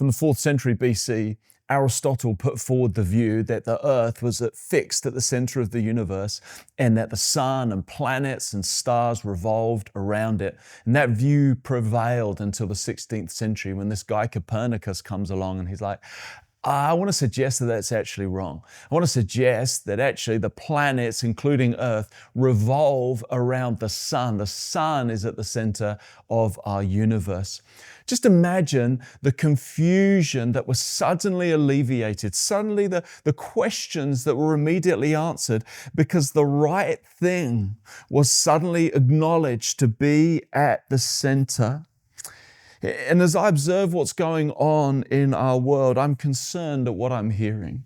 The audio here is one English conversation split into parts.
From the 4th century BC, Aristotle put forward the view that the earth was fixed at the center of the universe and that the sun and planets and stars revolved around it. And that view prevailed until the 16th century when this guy Copernicus comes along and he's like, I want to suggest that that's actually wrong. I want to suggest that actually the planets, including Earth, revolve around the sun. The sun is at the center of our universe. Just imagine the confusion that was suddenly alleviated, suddenly the questions that were immediately answered because the right thing was suddenly acknowledged to be at the center. And as I observe what's going on in our world, I'm concerned at what I'm hearing.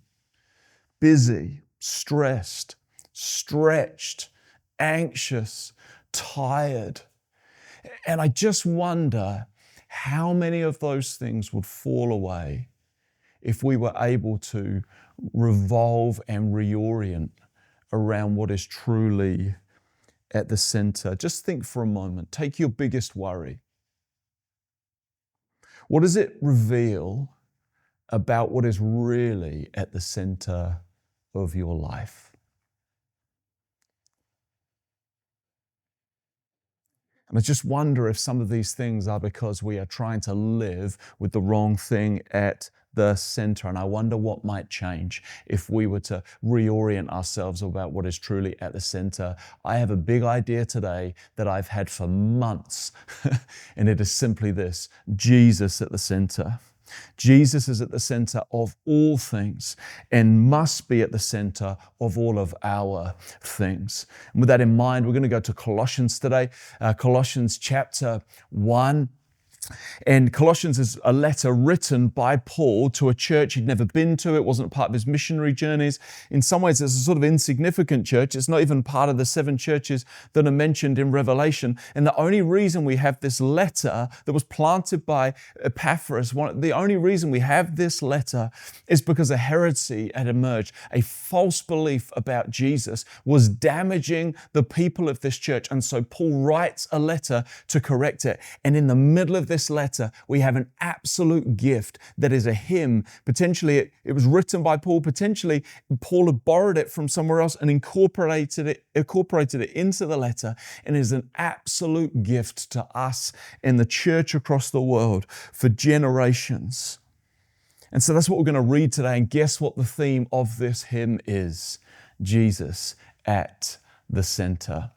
Busy, stressed, stretched, anxious, tired. And I just wonder how many of those things would fall away if we were able to revolve and reorient around what is truly at the center. Just think for a moment. Take your biggest worry. What does it reveal about what is really at the center of your life? And I just wonder if some of these things are because we are trying to live with the wrong thing at the center. And I wonder what might change if we were to reorient ourselves about what is truly at the center. I have a big idea today that I've had for months, and it is simply this: Jesus at the center. Jesus is at the center of all things and must be at the center of all of our things. And with that in mind, we're going to go to Colossians today, Colossians chapter 1. And Colossians is a letter written by Paul to a church he'd never been to. It wasn't part of his missionary journeys. In some ways, it's a sort of insignificant church. It's not even part of the 7 churches that are mentioned in Revelation. And the only reason we have this letter that was planted by Epaphras, the only reason we have this letter is because a heresy had emerged. A false belief about Jesus was damaging the people of this church. And so Paul writes a letter to correct it. And in the middle of this letter, we have an absolute gift that is a hymn. Potentially, it was written by Paul. Potentially, Paul had borrowed it from somewhere else and incorporated it into the letter, and is an absolute gift to us in the church across the world for generations. And so that's what we're going to read today. And guess what the theme of this hymn is? Jesus at the center.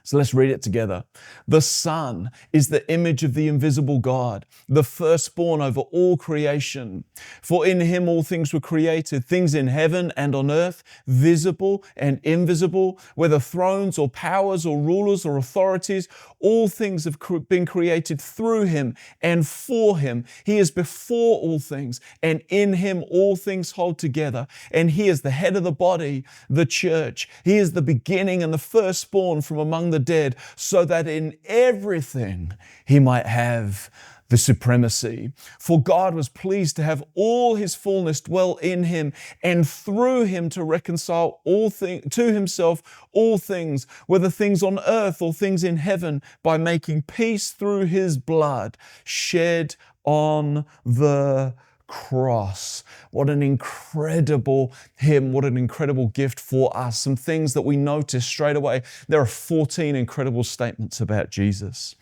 So let's read it together. The Son is the image of the invisible God, the firstborn over all creation. For in Him all things were created, things in heaven and on earth, visible and invisible, whether thrones or powers or rulers or authorities, all things have been created through Him and for Him. He is before all things, and in Him all things hold together. And He is the head of the body, the church. He is the beginning and the firstborn from among the dead, so that in everything He might have the supremacy. For God was pleased to have all His fullness dwell in Him, and through Him to reconcile all things to Himself, all things, whether things on earth or things in heaven, by making peace through His blood shed on the cross. What an incredible hymn, what an incredible gift for us. Some things that we notice straight away. There are 14 incredible statements about Jesus.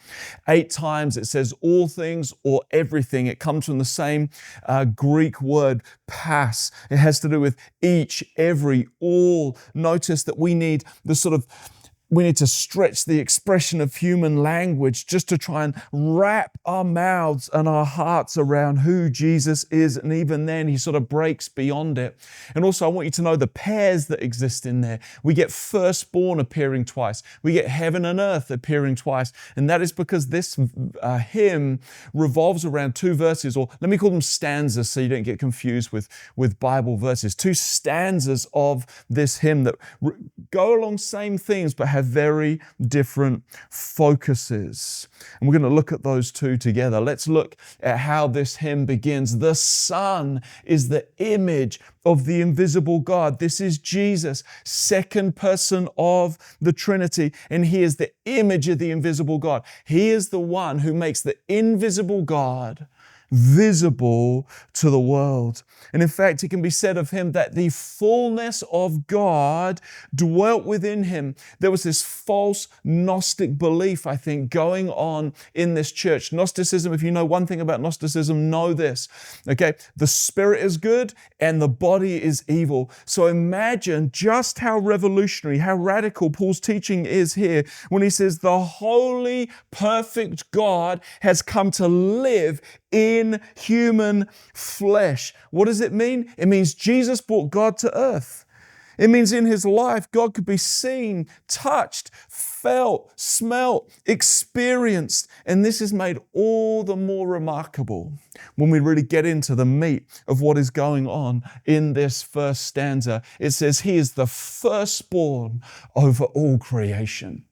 8 times it says all things or everything. It comes from the same Greek word, pas. It has to do with each, every, all. Notice that we need to stretch the expression of human language just to try and wrap our mouths and our hearts around who Jesus is. And even then, He sort of breaks beyond it. And also, I want you to know the pairs that exist in there. We get firstborn appearing twice. We get heaven and earth appearing twice. And that is because this hymn revolves around 2 verses, or let me call them stanzas so you don't get confused with Bible verses. 2 stanzas of this hymn that go along same themes but have very different focuses. And we're going to look at those 2 together. Let's look at how this hymn begins. The Son is the image of the invisible God. This is Jesus, second person of the Trinity, and He is the image of the invisible God. He is the one who makes the invisible God visible to the world. And in fact, it can be said of him that the fullness of God dwelt within him. There was this false Gnostic belief, I think, going on in this church. Gnosticism, if you know one thing about Gnosticism, know this. Okay, the spirit is good and the body is evil. So imagine just how revolutionary, how radical Paul's teaching is here when he says the holy, perfect God has come to live in human flesh. What does it mean? It means Jesus brought God to earth. It means in his life, God could be seen, touched, felt, smelt, experienced. And this is made all the more remarkable when we really get into the meat of what is going on in this first stanza. It says, he is the firstborn over all creation.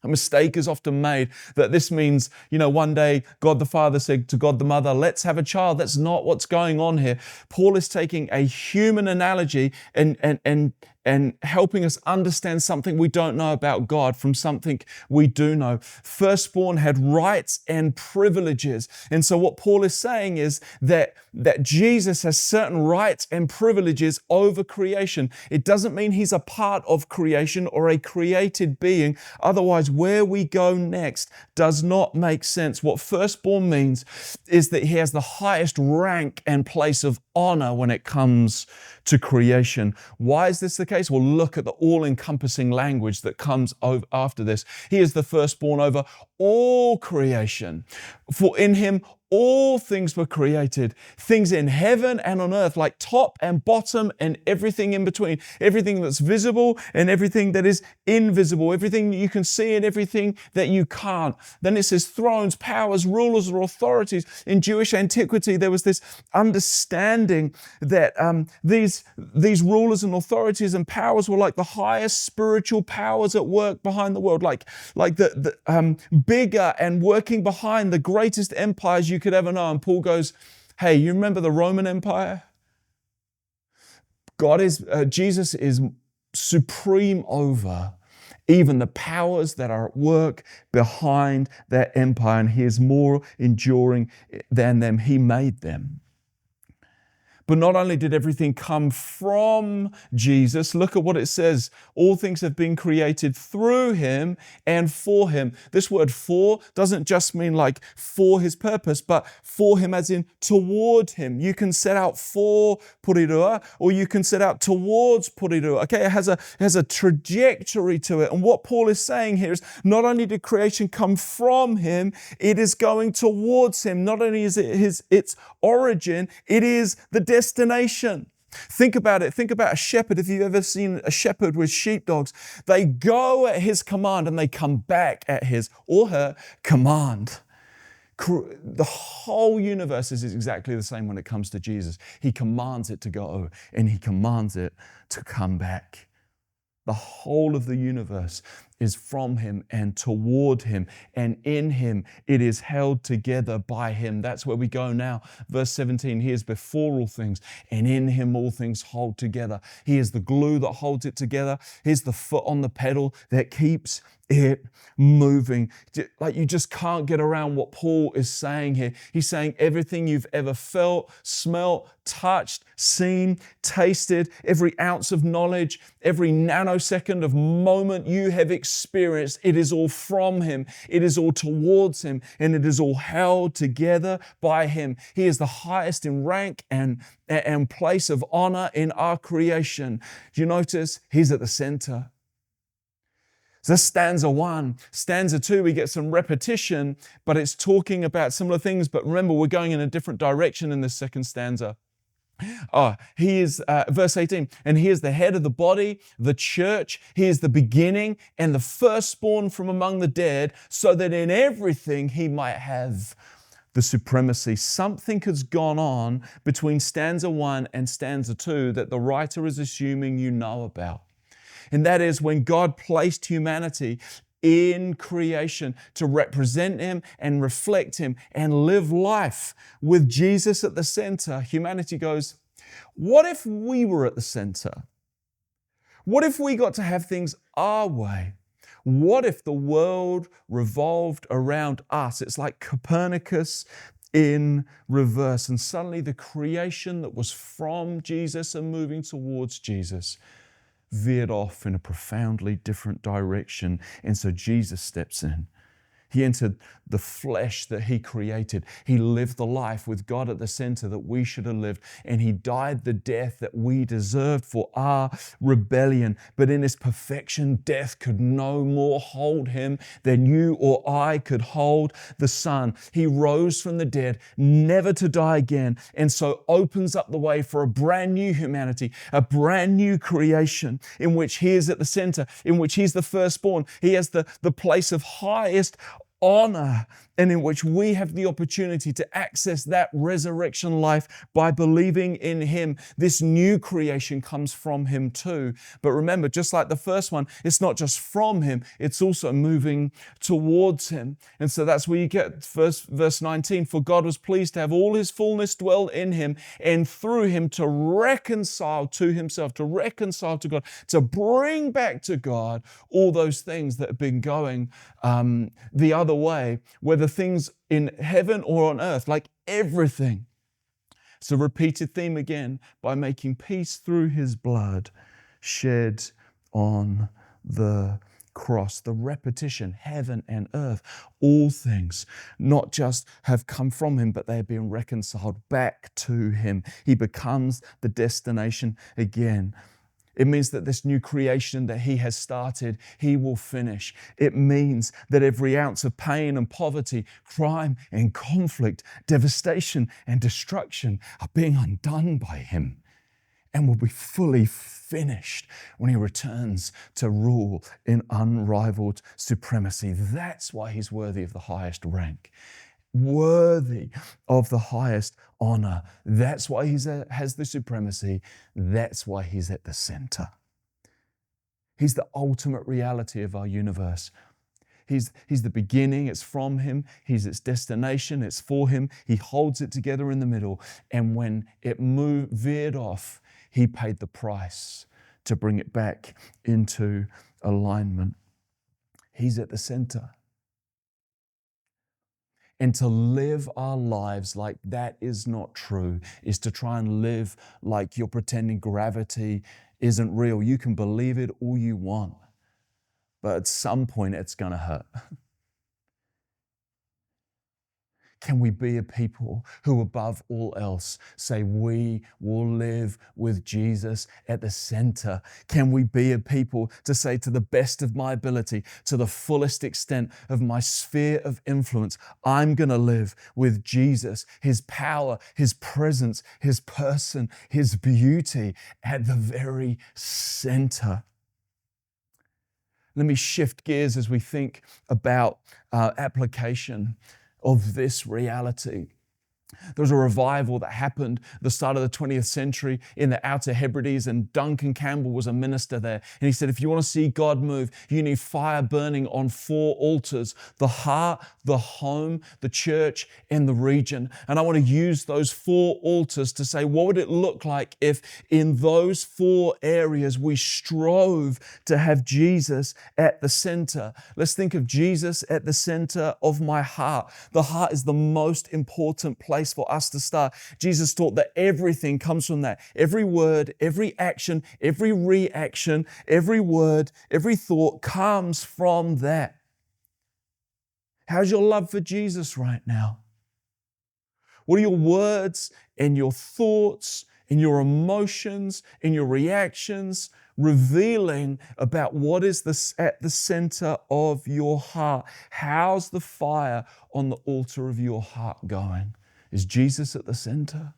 A mistake is often made that this means, one day God the Father said to God the Mother, let's have a child. That's not what's going on here. Paul is taking a human analogy and helping us understand something we don't know about God from something we do know. Firstborn had rights and privileges. And so what Paul is saying is that Jesus has certain rights and privileges over creation. It doesn't mean he's a part of creation or a created being. Otherwise, where we go next does not make sense. What firstborn means is that he has the highest rank and place of honor when it comes to creation. Why is this the case? Well, look at the all-encompassing language that comes after this. He is the firstborn over all creation. For in him all things were created, things in heaven and on earth, like top and bottom and everything in between, everything that's visible and everything that is invisible, everything that you can see and everything that you can't. Then it says thrones, powers, rulers, or authorities. In Jewish antiquity, there was this understanding that these rulers and authorities and powers were like the highest spiritual powers at work behind the world, like the bigger and working behind the greatest empires you could ever know. And Paul goes, hey, you remember the Roman Empire? Jesus is supreme over even the powers that are at work behind that empire, and he is more enduring than them. He made them. But not only did everything come from Jesus, look at what it says. All things have been created through him and for him. This word for doesn't just mean like for his purpose, but for him as in toward him. You can set out for Purirua, or you can set out towards Purirua. Okay, it has a trajectory to it. And what Paul is saying here is not only did creation come from him, it is going towards him. Not only is it its origin, it is the destination. Think about it. Think about a shepherd. If you've ever seen a shepherd with sheepdogs, they go at his command and they come back at his or her command. The whole universe is exactly the same when it comes to Jesus. He commands it to go and he commands it to come back. The whole of the universe is from him and toward him, and in him it is held together by him. That's where we go now. Verse 17, he is before all things, and in him all things hold together. He is the glue that holds it together. He's the foot on the pedal that keeps it moving. Like, you just can't get around what Paul is saying here. He's saying everything you've ever felt, smelt, touched, seen, tasted, every ounce of knowledge, every nanosecond of moment you have experienced, it is all from him, it is all towards him, and it is all held together by him. He is the highest in rank and place of honor in our creation. Do you notice? He's at the center. So that's stanza 1. Stanza 2, we get some repetition, but it's talking about similar things. But remember, we're going in a different direction in this second stanza. He is, verse 18, and he is the head of the body, the church. He is the beginning and the firstborn from among the dead, so that in everything he might have the supremacy. Something has gone on between stanza 1 and stanza 2 that the writer is assuming you know about. And that is when God placed humanity in creation to represent him and reflect him and live life with Jesus at the center. Humanity goes, what if we were at the center? What if we got to have things our way? What if the world revolved around us? It's like Copernicus in reverse. And suddenly the creation that was from Jesus and moving towards Jesus veered off in a profoundly different direction. And so Jesus steps in. He entered the flesh that he created. He lived the life with God at the center that we should have lived. And he died the death that we deserved for our rebellion. But in his perfection, death could no more hold him than you or I could hold the Son. He rose from the dead, never to die again. And so opens up the way for a brand new humanity, a brand new creation in which he is at the center, in which he's the firstborn. He has the place of highest honor, and in which we have the opportunity to access that resurrection life by believing in him. This new creation comes from him too. But remember, just like the first one, it's not just from him, it's also moving towards him. And so that's where you get verse 19. For God was pleased to have all his fullness dwell in him, and through him to reconcile to himself, to reconcile to God, to bring back to God all those things that have been going the other way, whether things in heaven or on earth, like everything. It's a repeated theme again, by making peace through his blood shed on the cross. The repetition, heaven and earth, all things not just have come from him, but they have been reconciled back to him. He becomes the destination again. It means that this new creation that he has started, he will finish. It means that every ounce of pain and poverty, crime and conflict, devastation and destruction are being undone by him and will be fully finished when he returns to rule in unrivaled supremacy. That's why he's worthy of the highest rank, worthy of the highest honor. That's why he has the supremacy. That's why he's at the center. He's the ultimate reality of our universe. He's the beginning, it's from him. He's its destination, it's for him. He holds it together in the middle. And when it veered off, he paid the price to bring it back into alignment. He's at the center. And to live our lives like that is not true is to try and live like you're pretending gravity isn't real. You can believe it all you want, but at some point it's going to hurt. Can we be a people who above all else say we will live with Jesus at the center? Can we be a people to say to the best of my ability, to the fullest extent of my sphere of influence, I'm going to live with Jesus, his power, his presence, his person, his beauty at the very center? Let me shift gears as we think about application of this reality. There was a revival that happened at the start of the 20th century in the Outer Hebrides, and Duncan Campbell was a minister there. And he said, if you want to see God move, you need fire burning on 4 altars: the heart, the home, the church, and the region. And I want to use those 4 altars to say, what would it look like if in those 4 areas we strove to have Jesus at the center? Let's think of Jesus at the center of my heart. The heart is the most important place for us to start. Jesus taught that everything comes from that. Every word, every action, every reaction, every word, every thought comes from that. How's your love for Jesus right now? What are your words and your thoughts and your emotions and your reactions revealing about what is at the center of your heart? How's the fire on the altar of your heart going? Is Jesus at the center?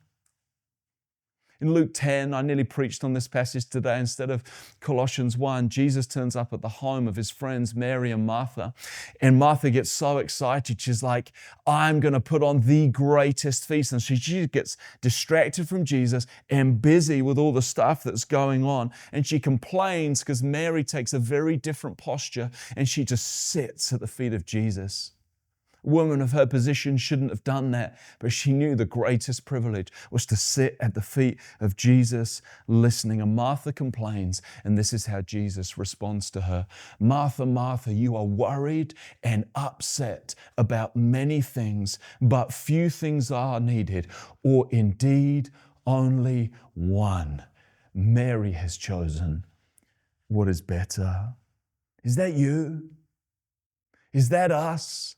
In Luke 10, I nearly preached on this passage today instead of Colossians 1. Jesus turns up at the home of his friends Mary and Martha. And Martha gets so excited. She's like, I'm going to put on the greatest feast. And she gets distracted from Jesus and busy with all the stuff that's going on. And she complains because Mary takes a very different posture and she just sits at the feet of Jesus. A woman of her position shouldn't have done that, but she knew the greatest privilege was to sit at the feet of Jesus listening. And Martha complains, and this is how Jesus responds to her. Martha, Martha, you are worried and upset about many things, but few things are needed, or indeed only one. Mary has chosen what is better. Is that you? Is that us?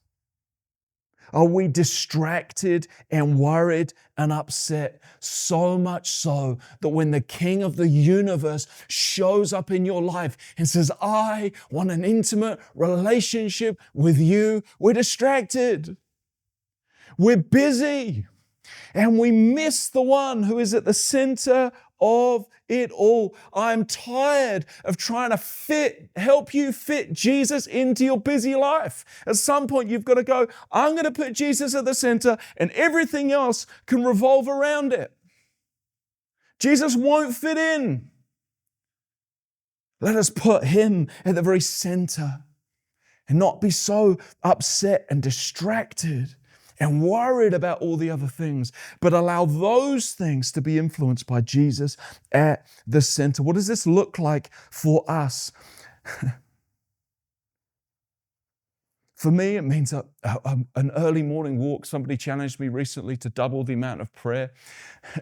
Are we distracted and worried and upset? So much so that when the King of the universe shows up in your life and says, I want an intimate relationship with you, we're distracted. We're busy. And we miss the one who is at the center of it all. I'm tired of trying to help you fit Jesus into your busy life. At some point, you've got to go, I'm going to put Jesus at the center and everything else can revolve around it. Jesus won't fit in. Let us put him at the very center and not be so upset and distracted and worried about all the other things, but allow those things to be influenced by Jesus at the center. What does this look like for us? For me, it means an early morning walk. Somebody challenged me recently to double the amount of prayer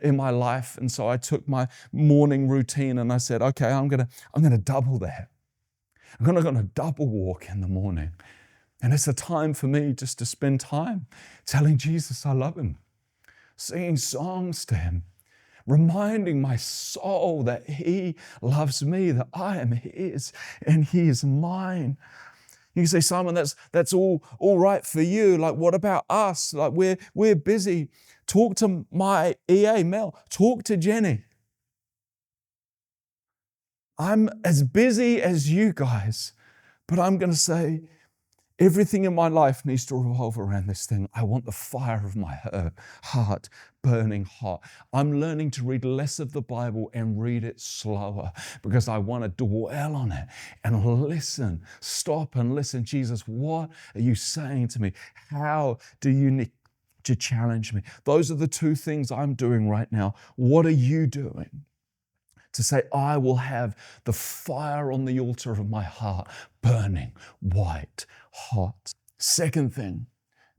in my life, and so I took my morning routine and I said, okay, I'm gonna double that. I'm gonna double walk in the morning. And it's a time for me just to spend time telling Jesus I love him, singing songs to him, reminding my soul that he loves me, that I am his and he is mine. You can say, Simon, that's all right for you. Like, what about us? Like, we're busy. Talk to my EA, Mel. Talk to Jenny. I'm as busy as you guys, but I'm going to say, everything in my life needs to revolve around this thing. I want the fire of my heart burning hot. I'm learning to read less of the Bible and read it slower because I want to dwell on it and listen. Stop and listen. Jesus, what are you saying to me? How do you need to challenge me? Those are the two things I'm doing right now. What are you doing? To say, I will have the fire on the altar of my heart burning white hot. Second thing,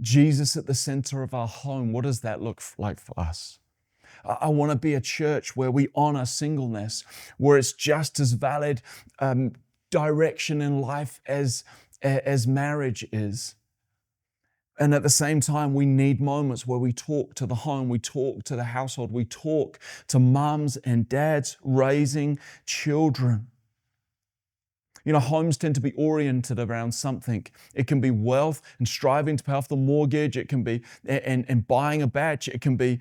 Jesus at the center of our home. What does that look like for us? I want to be a church where we honor singleness, where it's just as valid direction in life as marriage is. And at the same time, we need moments where we talk to the home, we talk to the household, we talk to mums and dads raising children. You know, homes tend to be oriented around something. It can be wealth and striving to pay off the mortgage. It can be and buying a batch. It can be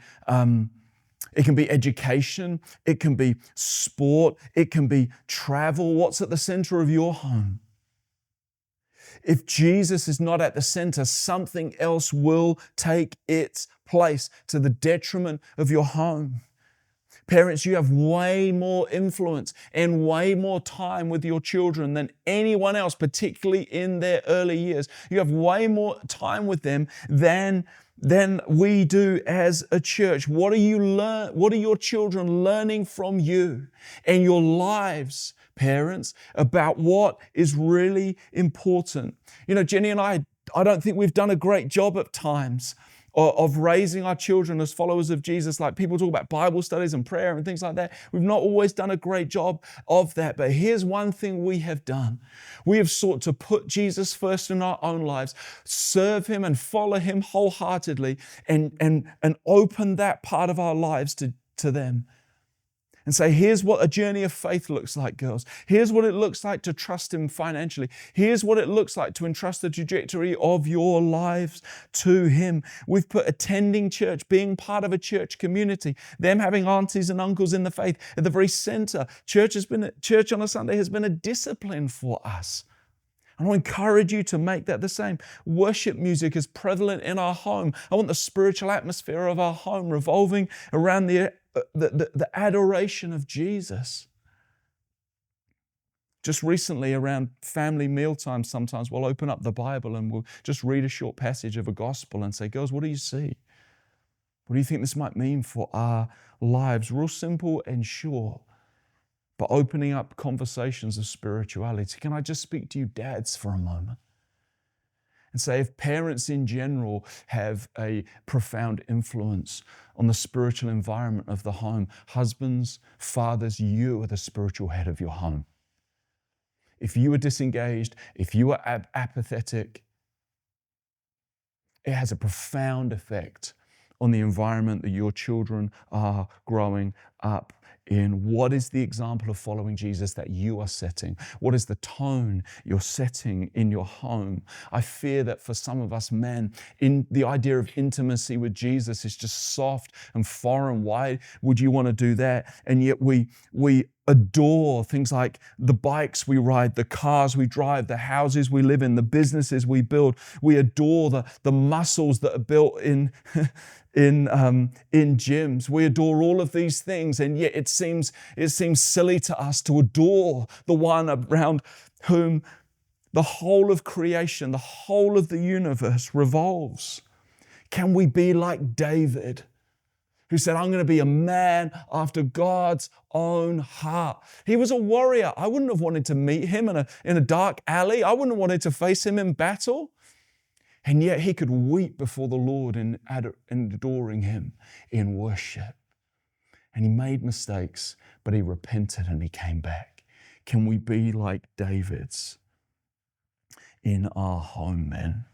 education. It can be sport. It can be travel. What's at the center of your home? If Jesus is not at the center, something else will take its place to the detriment of your home. Parents, you have way more influence and way more time with your children than anyone else, particularly in their early years. You have way more time with them than we do as a church. What are your children learning from you and your lives, parents, about what is really important? You know, Jenny and I don't think we've done a great job at times of raising our children as followers of Jesus. Like, people talk about Bible studies and prayer and things like that. We've not always done a great job of that. But here's one thing we have done. We have sought to put Jesus first in our own lives, serve him and follow him wholeheartedly, and open that part of our lives to them. And say, here's what a journey of faith looks like, girls. Here's what it looks like to trust him financially. Here's what it looks like to entrust the trajectory of your lives to him. We've put attending church, being part of a church community, them having aunties and uncles in the faith at the very center. Church on a Sunday has been a discipline for us. I want to encourage you to make that the same. Worship music is prevalent in our home. I want the spiritual atmosphere of our home revolving around the adoration of Jesus. Just recently around family mealtime, sometimes we'll open up the Bible and we'll just read a short passage of a gospel and say, girls, what do you see? What do you think this might mean for our lives? Real simple and short, but opening up conversations of spirituality. Can I just speak to you dads for a moment? And say, if parents in general have a profound influence on the spiritual environment of the home, husbands, fathers, you are the spiritual head of your home. If you are disengaged, if you are apathetic, it has a profound effect on the environment that your children are growing up in. What is the example of following Jesus that you are setting? What is the tone you're setting in your home? I fear that for some of us men, in the idea of intimacy with Jesus is just soft and foreign. Why would you want to do that? And yet we adore things like the bikes we ride, the cars we drive, the houses we live in, the businesses we build. We adore the muscles that are built in gyms. We adore all of these things, and yet it seems silly to us to adore the one around whom the whole of creation, the whole of the universe revolves. Can we be like David, who said, I'm going to be a man after God's own heart? He was a warrior. I wouldn't have wanted to meet him in a dark alley. I wouldn't have wanted to face him in battle. And yet he could weep before the Lord in adoring him in worship. And he made mistakes, but he repented and he came back. Can we be like David's in our home, men?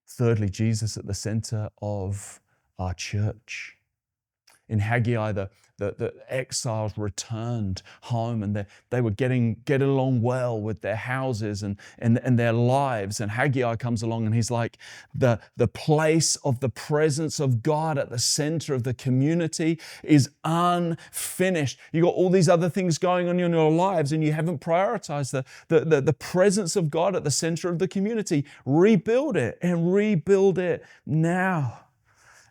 Thirdly, Jesus at the center of our church. In Haggai, the exiles returned home, and they were getting along well with their houses and their lives. And Haggai comes along and he's like, the place of the presence of God at the center of the community is unfinished. You got all these other things going on in your lives and you haven't prioritized the presence of God at the center of the community. Rebuild it, and rebuild it now.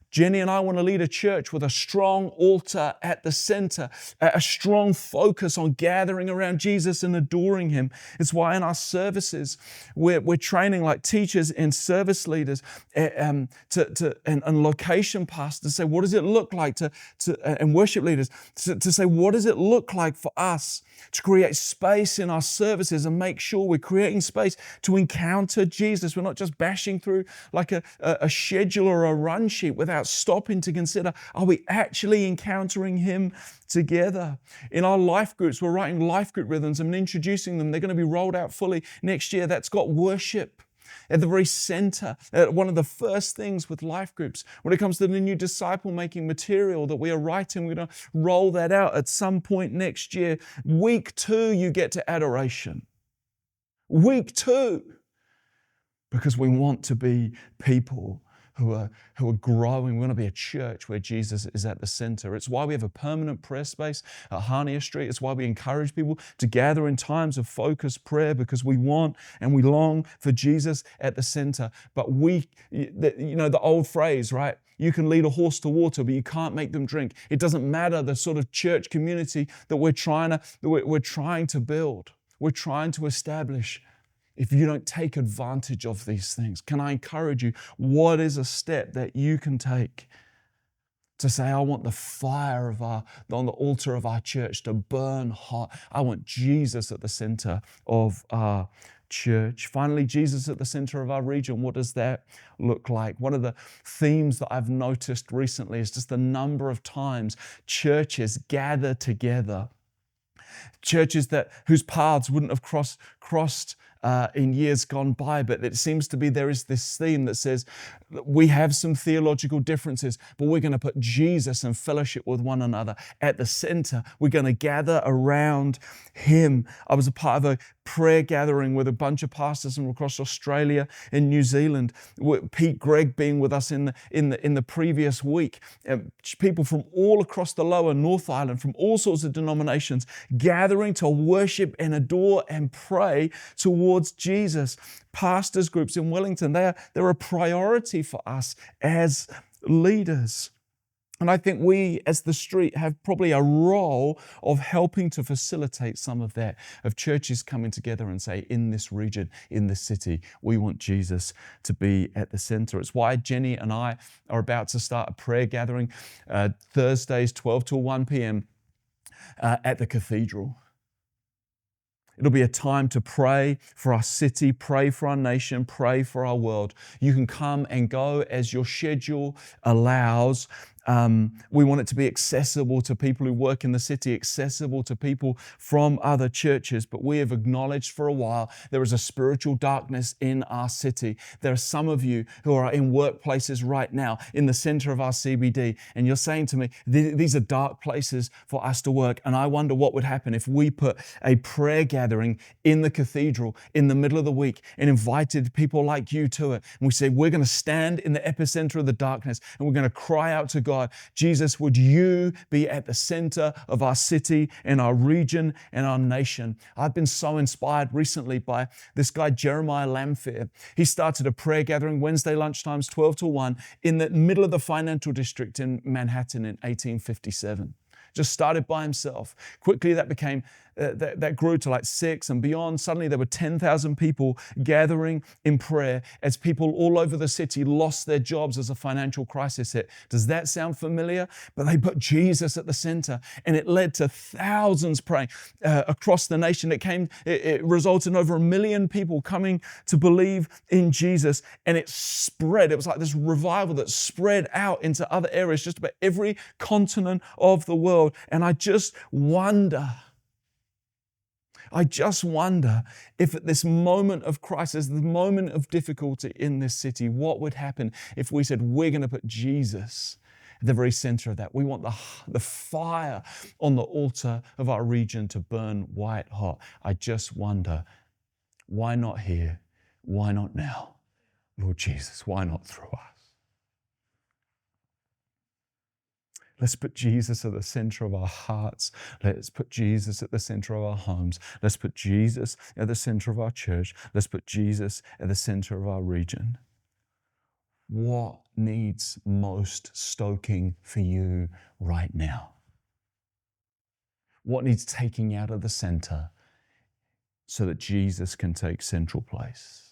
Jenny and I want to lead a church with a strong altar at the center, a strong focus on gathering around Jesus and adoring him. It's why in our services, we're training like teachers and service leaders and location pastors to say, what does it look like and worship leaders to say, what does it look like for us to create space in our services and make sure we're creating space to encounter Jesus. We're not just bashing through like a schedule or a run sheet without stopping to consider, are we actually encountering him together? In our life groups, we're writing life group rhythms and introducing them. They're going to be rolled out fully next year. That's got worship at the very center. One of the first things with life groups, when it comes to the new disciple-making material that we are writing, we're going to roll that out at some point next year. Week 2, you get to adoration. Week 2. Because we want to be people who are growing. We want to be a church where Jesus is at the center. It's why we have a permanent prayer space at Harnier Street. It's why we encourage people to gather in times of focused prayer, because we want and we long for Jesus at the center. But the old phrase, right? You can lead a horse to water, but you can't make them drink. It doesn't matter the sort of church community that we're trying to build. We're trying to establish. If you don't take advantage of these things, can I encourage you, what is a step that you can take to say, I want the fire on the altar of our church to burn hot. I want Jesus at the center of our church. Finally, Jesus at the center of our region. What does that look like? One of the themes that I've noticed recently is just the number of times churches gather together. Churches whose paths wouldn't have crossed in years gone by, but it seems to be there is this theme that says we have some theological differences, but we're going to put Jesus and fellowship with one another at the center. We're going to gather around him. I was a part of a prayer gathering with a bunch of pastors from across Australia and New Zealand. Pete Gregg being with us in the previous week. People from all across the lower North Island, from all sorts of denominations, gathering to worship and adore and pray towards Jesus. Pastors groups in Wellington, they're a priority for us as leaders. And I think we, as the street, have probably a role of helping to facilitate some of that, of churches coming together and say, in this region, in this city, we want Jesus to be at the center. It's why Jenny and I are about to start a prayer gathering Thursdays, 12 till 1 p.m. At the cathedral. It'll be a time to pray for our city, pray for our nation, pray for our world. You can come and go as your schedule allows. We want it to be accessible to people who work in the city, accessible to people from other churches. But we have acknowledged for a while there is a spiritual darkness in our city. There are some of you who are in workplaces right now in the center of our CBD, and you're saying to me, these are dark places for us to work. And I wonder what would happen if we put a prayer gathering in the cathedral in the middle of the week and invited people like you to it. And we say, we're going to stand in the epicenter of the darkness and we're going to cry out to God, Jesus, would you be at the center of our city and our region and our nation? I've been so inspired recently by this guy, Jeremiah Lamphere. He started a prayer gathering Wednesday lunchtimes, 12 to 1, in the middle of the financial district in Manhattan in 1857. Just started by himself. Quickly that became, that grew to like 6 and beyond. Suddenly there were 10,000 people gathering in prayer as people all over the city lost their jobs as a financial crisis hit. Does that sound familiar? But they put Jesus at the center, and it led to thousands praying across the nation. It resulted in over 1 million people coming to believe in Jesus, and it spread. It was like this revival that spread out into other areas, just about every continent of the world. And I just wonder if at this moment of crisis, the moment of difficulty in this city, what would happen if we said, we're going to put Jesus at the very center of that. We want the fire on the altar of our region to burn white hot. I just wonder, why not here? Why not now? Lord Jesus, why not through us? Let's put Jesus at the center of our hearts. Let's put Jesus at the center of our homes. Let's put Jesus at the center of our church. Let's put Jesus at the center of our region. What needs most stoking for you right now? What needs taking out of the center so that Jesus can take central place?